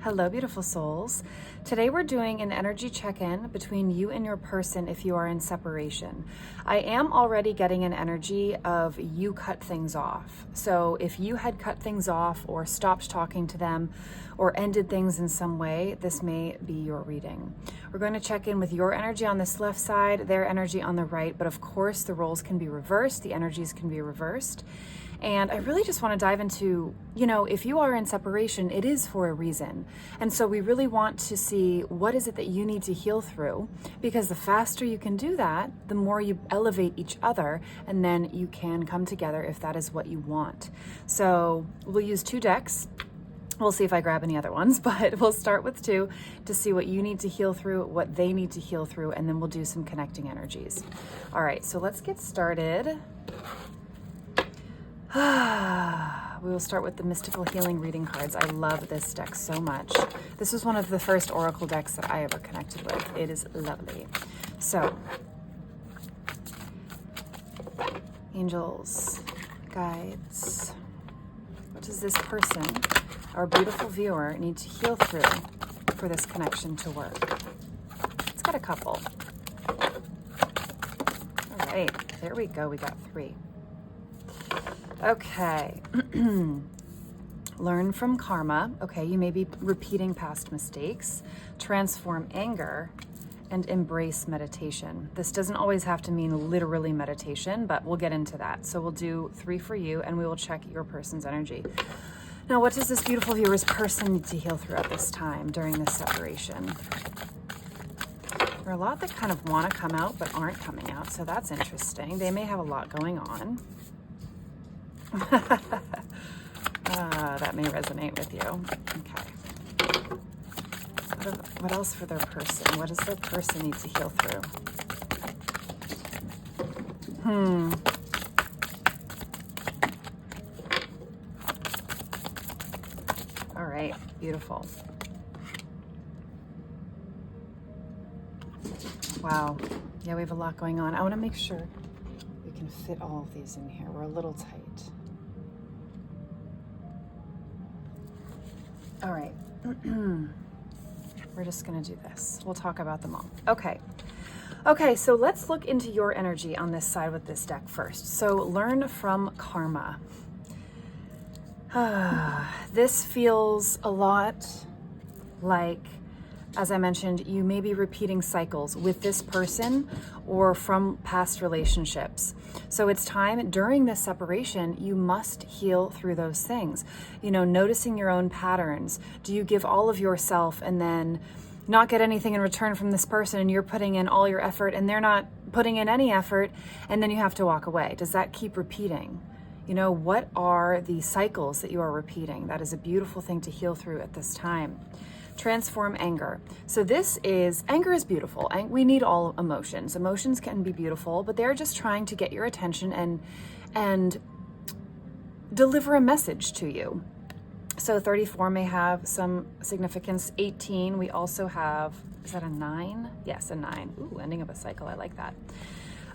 Hello, beautiful souls. Today we're doing an energy check-in between you and your person if you are in separation. I am already getting an energy of you cut things off. So if you had cut things off or stopped talking to them or ended things in some way, this may be your reading. We're going to check in with your energy on this left side, their energy on the right, but of course the roles can be reversed, the energies can be reversed. And I really just want to dive into, if you are in separation, it is for a reason. And so we really want to see what is it that you need to heal through, because the faster you can do that, the more you elevate each other, and then you can come together if that is what you want. So we'll use 2 decks. We'll see if I grab any other ones, but we'll start with 2 to see what you need to heal through, what they need to heal through, and then we'll do some connecting energies. All right, so let's get started. We will start with the Mystical Healing Reading cards. I love this deck so much. This was one of the first Oracle decks that I ever connected with. It is lovely. So, angels, guides, what does this person, our beautiful viewer, need to heal through for this connection to work? Let's get a couple. All right, there we go. We got 3. Okay. Learn from karma. Okay, you may be repeating past mistakes. Transform anger and embrace meditation. This doesn't always have to mean literally meditation, but we'll get into that. So we'll do 3 for you and we will check your person's energy. Now, what does this beautiful viewer's person need to heal through at this time during this separation? There are a lot that kind of want to come out but aren't coming out, so that's interesting. They may have a lot going on. That may resonate with you. Okay. What else for their person? What does their person need to heal through? All right, beautiful. Wow. Yeah, we have a lot going on. I want to make sure we can fit all of these in here. We're a little tight. All right. We're just going to do this. We'll talk about them all. Okay. Okay, so let's look into your energy on this side with this deck first. So learn from karma. This feels a lot like, as I mentioned, you may be repeating cycles with this person or from past relationships. So it's time during this separation, you must heal through those things. Noticing your own patterns. Do you give all of yourself and then not get anything in return from this person, and you're putting in all your effort and they're not putting in any effort, and then you have to walk away? Does that keep repeating? What are the cycles that you are repeating? That is a beautiful thing to heal through at this time. Transform anger. So anger is beautiful. We need all emotions. Emotions can be beautiful, but they're just trying to get your attention and deliver a message to you. So 34 may have some significance. 18, we also have, is that a 9? Yes, a 9. Ooh, ending of a cycle. I like that.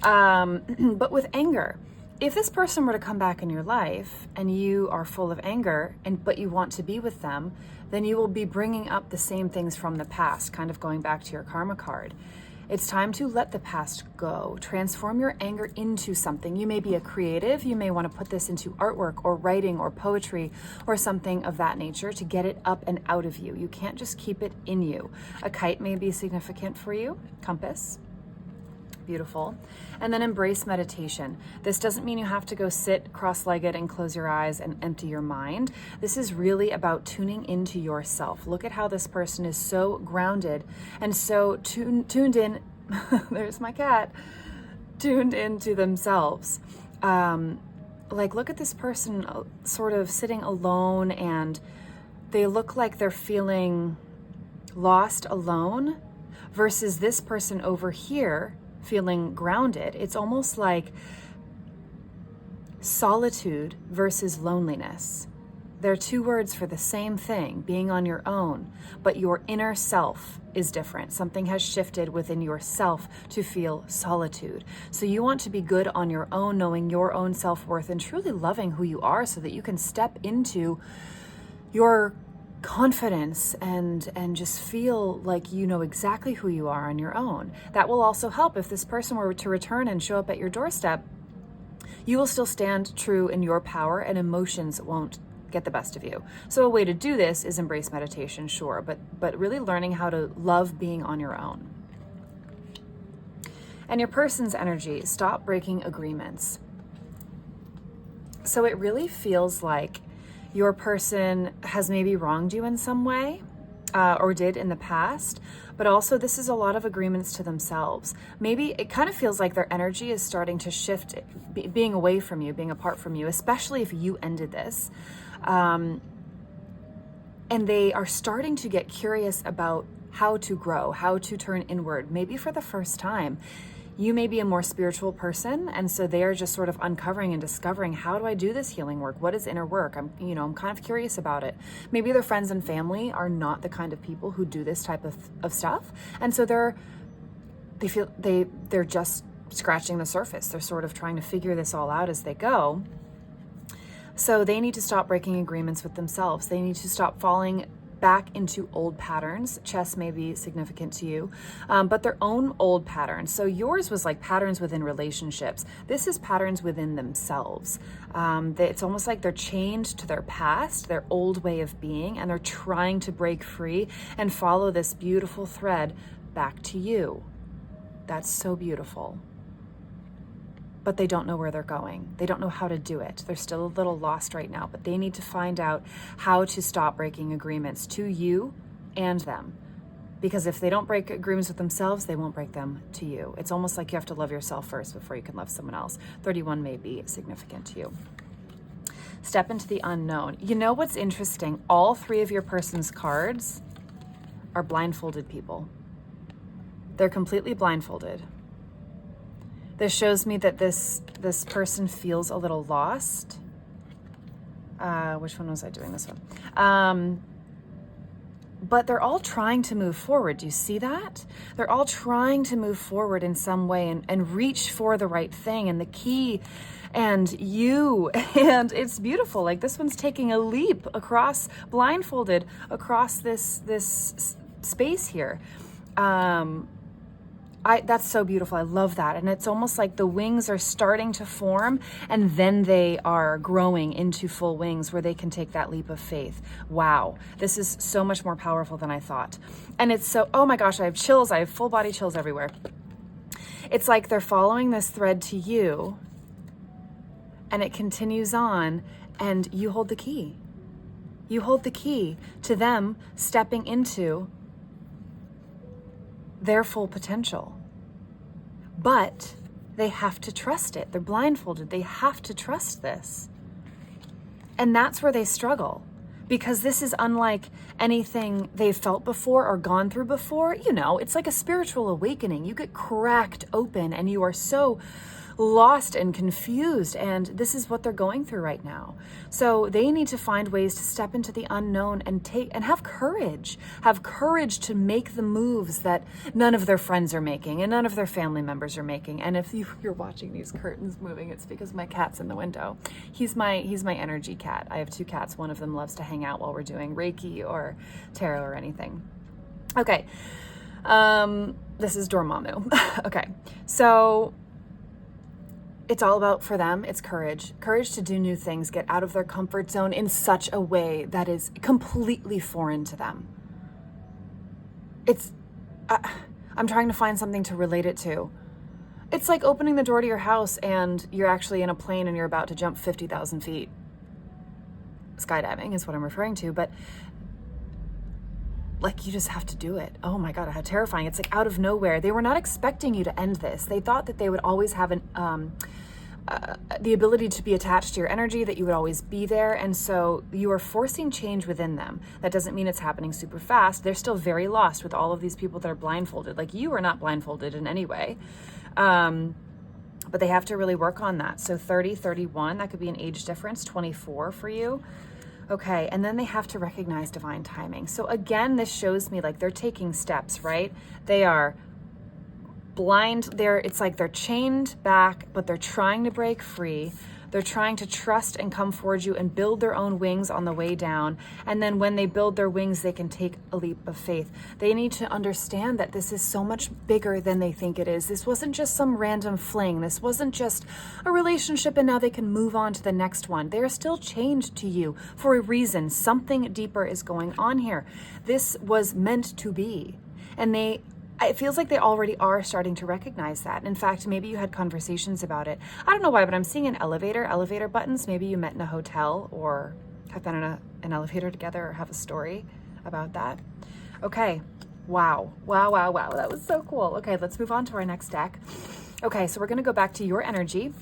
But with anger, if this person were to come back in your life and you are full of anger but you want to be with them, then you will be bringing up the same things from the past, kind of going back to your karma card. It's time to let the past go. Transform your anger into something. You may be a creative. You may want to put this into artwork or writing or poetry or something of that nature to get it up and out of you. You can't just keep it in you. A kite may be significant for you. Compass. Beautiful. And then embrace meditation. This doesn't mean you have to go sit cross-legged and close your eyes and empty your mind. This is really about tuning into yourself. Look at how this person is so grounded and so tuned in. There's my cat. Tuned into themselves. Look at this person sort of sitting alone, and they look like they're feeling lost alone, versus this person over here feeling grounded. It's almost like solitude versus loneliness. They're 2 words for the same thing, being on your own, but your inner self is different. Something has shifted within yourself to feel solitude. So you want to be good on your own, knowing your own self-worth and truly loving who you are so that you can step into your confidence and just feel like you know exactly who you are on your own. That will also help if this person were to return and show up at your doorstep. You will still stand true in your power and emotions won't get the best of you. So a way to do this is embrace meditation, sure, but really learning how to love being on your own. And your person's energy, stop breaking agreements. So it really feels like your person has maybe wronged you in some way, or did in the past, but also this is a lot of agreements to themselves. Maybe it kind of feels like their energy is starting to shift, being away from you, being apart from you, especially if you ended this. And they are starting to get curious about how to grow, how to turn inward, maybe for the first time. You may be a more spiritual person, and so they are just sort of uncovering and discovering, how do I do this healing work? What is inner work? I'm kind of curious about it. Maybe their friends and family are not the kind of people who do this type of stuff, and so they're just scratching the surface. They're sort of trying to figure this all out as they go. So they need to stop breaking agreements with themselves. They need to stop falling back into old patterns. Chess may be significant to you, but their own old patterns. So yours was like patterns within relationships. This is patterns within themselves. It's almost like they're chained to their past, their old way of being, and they're trying to break free and follow this beautiful thread back to you. That's so beautiful. But they don't know where they're going. They don't know how to do it. They're still a little lost right now, but they need to find out how to stop breaking agreements to you and them. Because if they don't break agreements with themselves, they won't break them to you. It's almost like you have to love yourself first before you can love someone else. 31 may be significant to you. Step into the unknown. You know what's interesting? All three of your person's cards are blindfolded people. They're completely blindfolded. This shows me that this person feels a little lost. Which one was I doing? This one. But they're all trying to move forward. Do you see that? They're all trying to move forward in some way and reach for the right thing and the key and you. And it's beautiful. Like this one's taking a leap across, blindfolded, across this space here. That's so beautiful. I love that. And it's almost like the wings are starting to form and then they are growing into full wings where they can take that leap of faith. Wow. This is so much more powerful than I thought. And it's so, oh my gosh, I have chills. I have full body chills everywhere. It's like they're following this thread to you and it continues on and you hold the key. You hold the key to them stepping into their full potential. But they have to trust it. They're blindfolded. They have to trust this. And that's where they struggle, because this is unlike anything they've felt before or gone through before. You know, it's like a spiritual awakening. You get cracked open and you are so lost and confused, and this is what they're going through right now. So they need to find ways to step into the unknown and have courage to make the moves that none of their friends are making and none of their family members are making. And if you're watching these curtains moving, it's because my cat's in the window. He's my energy cat. I have two cats. One of them loves to hang out while we're doing Reiki or tarot or anything. Okay. This is Dormammu. Okay. So it's all about, for them, it's courage to do new things, get out of their comfort zone in such a way that is completely foreign to them. I'm trying to find something to relate it to. It's like opening the door to your house and you're actually in a plane and you're about to jump 50,000 feet. Skydiving is what I'm referring to, but like you just have to do it. Oh my God, how terrifying. It's like out of nowhere. They were not expecting you to end this. They thought that they would always have the ability to be attached to your energy, that you would always be there. And so you are forcing change within them. That doesn't mean it's happening super fast. They're still very lost with all of these people that are blindfolded. Like you are not blindfolded in any way. But they have to really work on that. So 30, 31, that could be an age difference, 24 for you. Okay, and then they have to recognize divine timing. So again, this shows me like they're taking steps, right? They are blind. It's like they're chained back, but they're trying to break free. They're trying to trust and come towards you and build their own wings on the way down. And then when they build their wings, they can take a leap of faith. They need to understand that this is so much bigger than they think it is. This wasn't just some random fling. This wasn't just a relationship and now they can move on to the next one. They are still chained to you for a reason. Something deeper is going on here. This was meant to be. And it feels like they already are starting to recognize that. In fact, maybe you had conversations about it. I don't know why, but I'm seeing an elevator buttons. Maybe you met in a hotel or have been in an elevator together or have a story about that. Okay. Wow. That was so cool. Okay, let's move on to our next deck. Okay, so we're going to go back to your energy.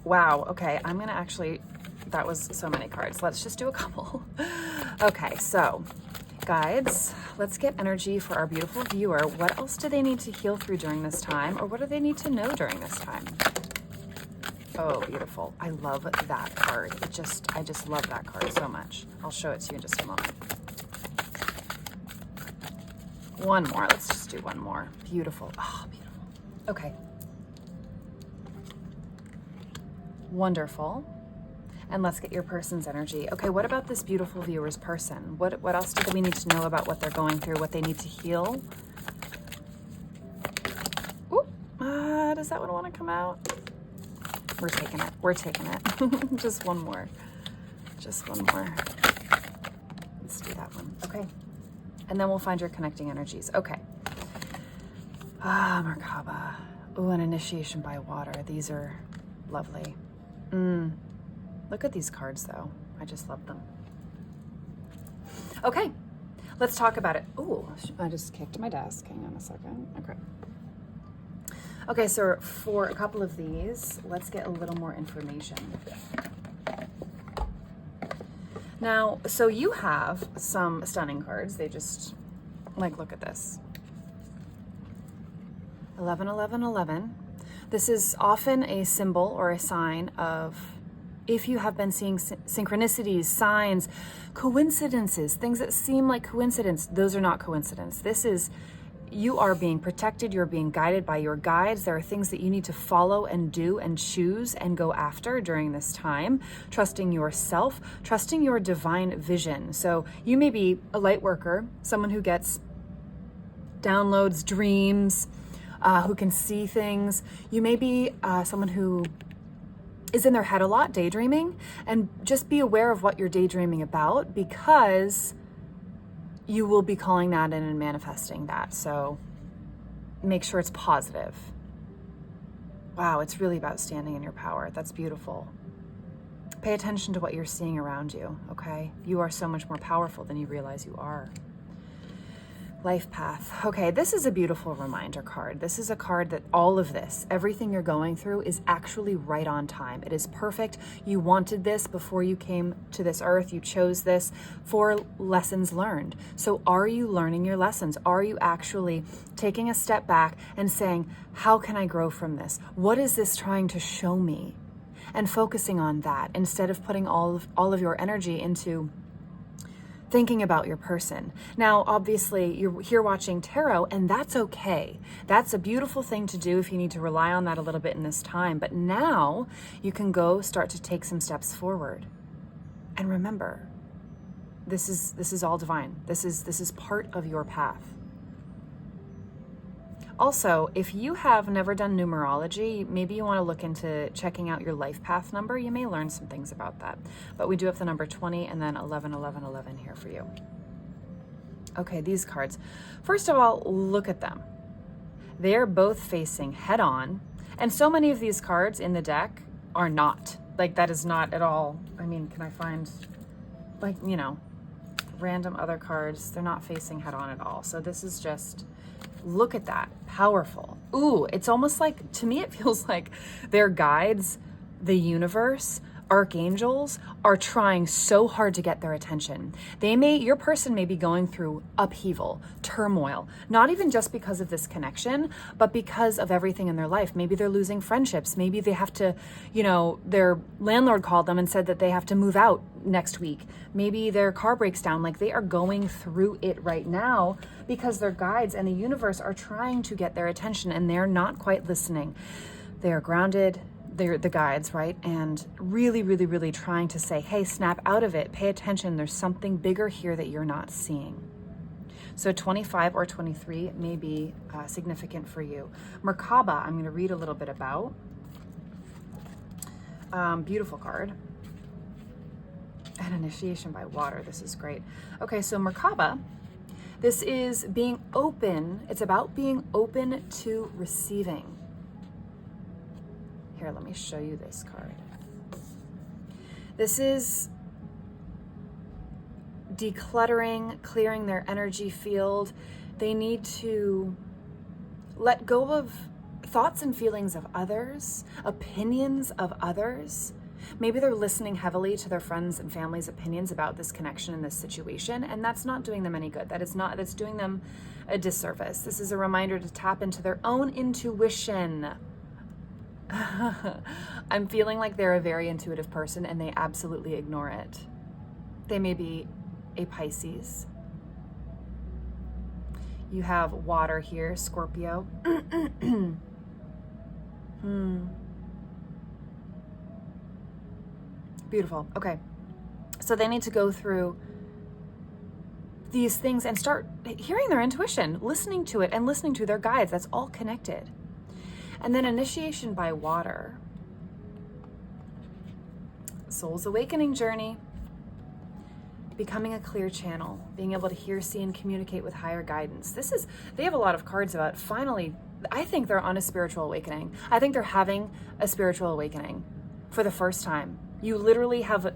Wow. Okay, I'm going to actually, that was so many cards. Let's just do a couple. Okay, so guides, let's get energy for our beautiful viewer. What else do they need to heal through during this time, or what do they need to know during this time? Oh, beautiful. I love that card. I just love that card so much. I'll show it to you in just a moment. One more. Let's just do one more. Beautiful. Oh, beautiful. Okay. Wonderful. And let's get your person's energy. Okay, what about this beautiful viewer's person? What else do we need to know about what they're going through, what they need to heal? Ooh, does that one want to come out? We're taking it. We're taking it. Just one more. Just one more. Let's do that one. Okay. And then we'll find your connecting energies. Okay. Merkaba. Ooh, an initiation by water. These are lovely. Look at these cards, though. I just love them. Okay, let's talk about it. Ooh, I just kicked my desk. Hang on a second. Okay. Okay, so for a couple of these, let's get a little more information. Now, so you have some stunning cards. They just, look at this. 11, 11, 11. This is often a symbol or a sign of, if you have been seeing synchronicities, signs, coincidences, things that seem like coincidence, those are not coincidence. This is, you are being protected, you're being guided by your guides. There are things that you need to follow and do and choose and go after during this time, trusting yourself, trusting your divine vision. So you may be a light worker, someone who gets downloads, dreams, who can see things. You may be someone who is in their head a lot, daydreaming, and just be aware of what you're daydreaming about, because you will be calling that in and manifesting that. So make sure it's positive. Wow, it's really about standing in your power. That's beautiful. Pay attention to what you're seeing around you, okay? You are so much more powerful than you realize you are. Life path. Okay, this is a beautiful reminder card. This is a card that all of this, everything you're going through, is actually right on time. It is perfect. You wanted this before you came to this earth. You chose this for lessons learned. So are you learning your lessons? Are you actually taking a step back and saying, how can I grow from this? What is this trying to show me? And focusing on that instead of putting all of your energy into thinking about your person. Now, obviously, you're here watching tarot, and that's okay. That's a beautiful thing to do if you need to rely on that a little bit in this time. But now you can go start to take some steps forward. And remember, this is all divine. This is part of your path. Also, if you have never done numerology, maybe you want to look into checking out your life path number. You may learn some things about that. But we do have the number 20 and then 11, 11, 11 here for you. Okay, these cards. First of all, look at them. They're both facing head on. And so many of these cards in the deck are not. That is not at all. I mean, can I find, random other cards? They're not facing head on at all. So this is just... look at that. Powerful. Ooh, it's almost like, to me, it feels like their guides, the universe, archangels, are trying so hard to get their attention. Your person may be going through upheaval, turmoil, not even just because of this connection, but because of everything in their life. Maybe they're losing friendships. Maybe they have to, their landlord called them and said that they have to move out next week. Maybe their car breaks down. They are going through it right now because their guides and the universe are trying to get their attention, and they're not quite listening. They are grounded. the guides, right? And really, really, really trying to say, hey, snap out of it. Pay attention. There's something bigger here that you're not seeing. So 25 or 23 may be significant for you. Merkaba, I'm going to read a little bit about. Beautiful card. And initiation by water. This is great. Okay, so Merkaba, this is being open. It's about being open to receiving. Here, let me show you this card. This is decluttering, clearing their energy field. They need to let go of thoughts and feelings of others, opinions of others. Maybe they're listening heavily to their friends and family's opinions about this connection and this situation, and that's not doing them any good. That's doing them a disservice. This is a reminder to tap into their own intuition. I'm feeling like they're a very intuitive person and they absolutely ignore it. They may be a Pisces. You have water here, Scorpio. Beautiful. Okay. So they need to go through these things and start hearing their intuition, listening to it and listening to their guides. That's all connected. And then initiation by water. Soul's awakening journey. Becoming a clear channel. Being able to hear, see, and communicate with higher guidance. They have a lot of cards about finally, I think they're on a spiritual awakening. I think they're having a spiritual awakening for the first time. You literally have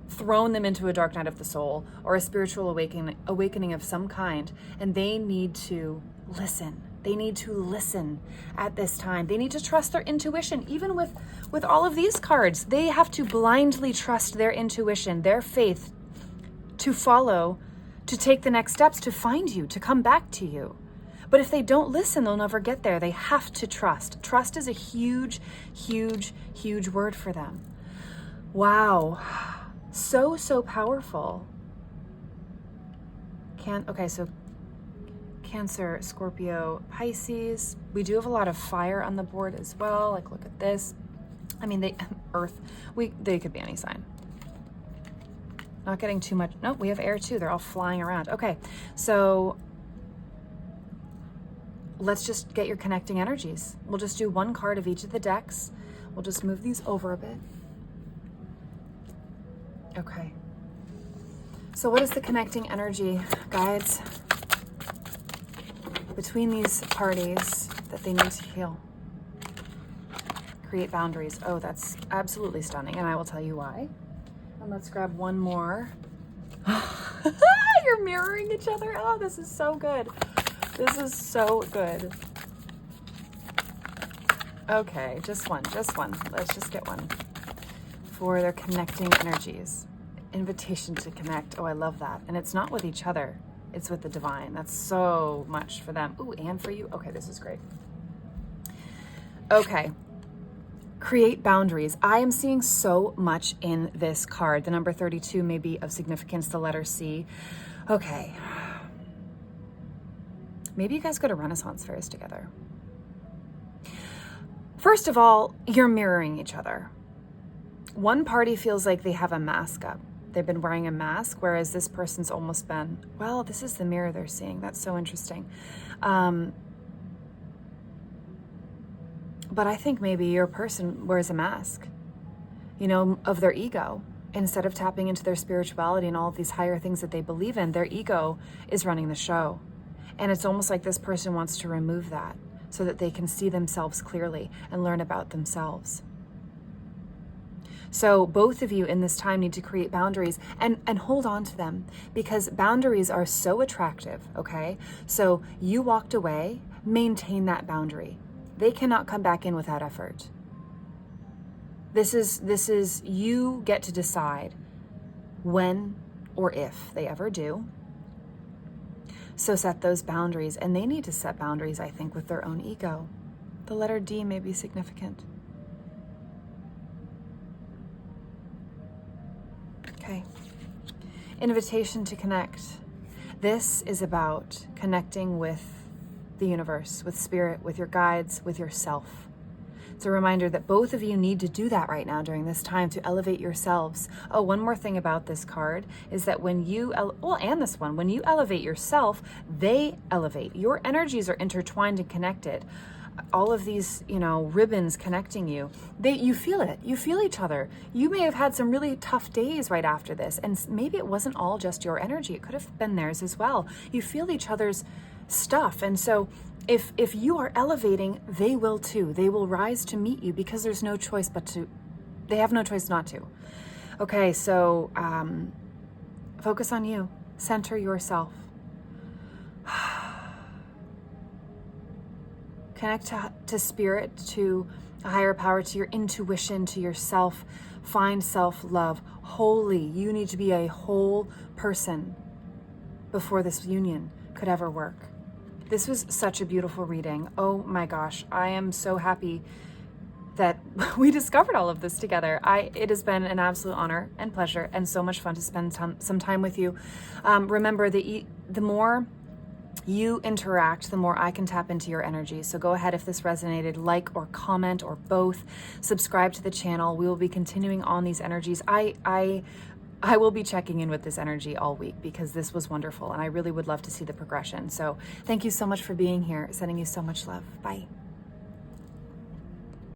thrown them into a dark night of the soul or a spiritual awakening of some kind, and they need to listen. They need to listen at this time. They need to trust their intuition. Even with all of these cards, they have to blindly trust their intuition, their faith to follow, to take the next steps, to find you, to come back to you. But if they don't listen, they'll never get there. They have to trust. Trust is a huge, huge, huge word for them. Wow. So, so powerful. Okay, so Cancer, Scorpio, Pisces. We do have a lot of fire on the board as well. Like, look at this. I mean, Earth, they could be any sign. Not getting too much. Nope, we have air too. They're all flying around. Okay, so let's just get your connecting energies. We'll just do one card of each of the decks. We'll just move these over a bit. Okay. So what is the connecting energy, guides, between these parties that they need to heal? Create boundaries. Oh, that's absolutely stunning, and I will tell you why. And let's grab one more. You're mirroring each other. Oh, this is so good. This is so good. Okay, just one. Let's just get one. For their connecting energies. Invitation to connect. Oh, I love that. And it's not with each other. It's with the divine. That's so much for them. Ooh, and for you. Okay, this is great. Okay. Create boundaries. I am seeing so much in this card. The number 32 may be of significance, the letter C. Okay. Maybe you guys go to Renaissance fairs together. First of all, you're mirroring each other. One party feels like they have a mask up. They've been wearing a mask, whereas this person's almost been, well, this is the mirror they're seeing. That's so interesting. But I think maybe your person wears a mask, of their ego. Instead of tapping into their spirituality and all of these higher things that they believe in, their ego is running the show. And it's almost like this person wants to remove that so that they can see themselves clearly and learn about themselves. So both of you in this time need to create boundaries and hold on to them, because boundaries are so attractive, okay? So you walked away, maintain that boundary. They cannot come back in without effort. This is you get to decide when or if they ever do. So set those boundaries, and they need to set boundaries, I think, with their own ego. The letter D may be significant. Okay. Invitation to connect. This is about connecting with the universe, with spirit, with your guides, with yourself. It's a reminder that both of you need to do that right now during this time to elevate yourselves. Oh, one more thing about this card is that when you, and this one, when you elevate yourself, they elevate. Your energies are intertwined and connected. All of these, ribbons connecting you, you feel it. You feel each other. You may have had some really tough days right after this, and maybe it wasn't all just your energy. It could have been theirs as well. You feel each other's stuff. And so if you are elevating, they will too. They will rise to meet you because there's no choice they have no choice not to. Okay, so focus on you. Center yourself. Connect to spirit, to a higher power, to your intuition, to yourself. Find self-love. Holy. You need to be a whole person before this union could ever work. This was such a beautiful reading. Oh my gosh. I am so happy that we discovered all of this together. It has been an absolute honor and pleasure and so much fun to spend some time with you. Remember, the more you interact, the more I can tap into your energy. So go ahead, if this resonated, like or comment or both. Subscribe to the channel. We will be continuing on these energies. I will be checking in with this energy all week because this was wonderful and I really would love to see the progression. So thank you so much for being here. Sending you so much love. Bye.